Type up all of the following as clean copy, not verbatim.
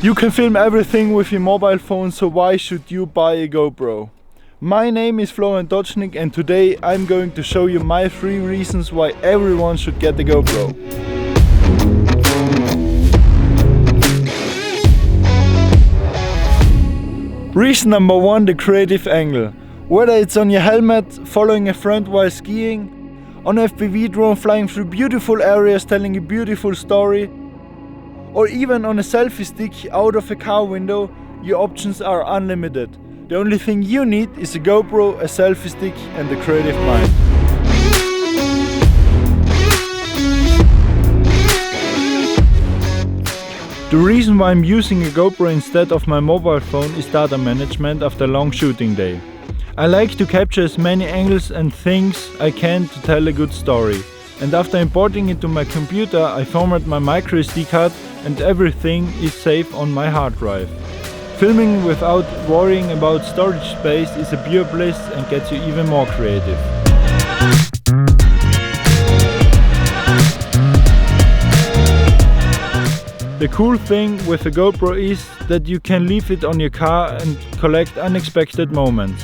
You can film everything with your mobile phone, so why should you buy a GoPro? My name is Flo and Totschnig, and today I'm going to show you my 3 reasons why everyone should get the GoPro. Reason number 1, the creative angle. Whether it's on your helmet, following a friend while skiing, on an FPV drone flying through beautiful areas telling a beautiful story, or even on a selfie stick out of a car window, your options are unlimited. The only thing you need is a GoPro, a selfie stick and a creative mind. The reason why I'm using a GoPro instead of my mobile phone is data management after a long shooting day. I like to capture as many angles and things I can to tell a good story. And after importing it to my computer, I format my microSD card and everything is safe on my hard drive. Filming without worrying about storage space is a pure bliss and gets you even more creative. The cool thing with a GoPro is that you can leave it on your car and collect unexpected moments.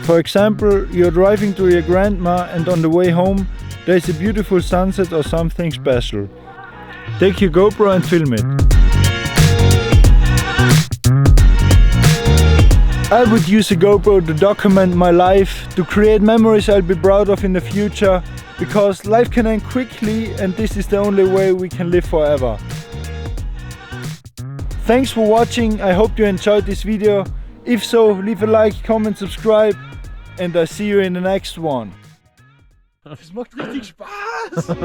For example, you're driving to your grandma and on the way home there's a beautiful sunset or something special. Take your GoPro and film it. I would use a GoPro to document my life, to create memories I'll be proud of in the future, because life can end quickly and this is the only way we can live forever. Thanks for watching, I hope you enjoyed this video. If so, leave a like, comment, subscribe and I see you in the next one. Das macht richtig Spaß!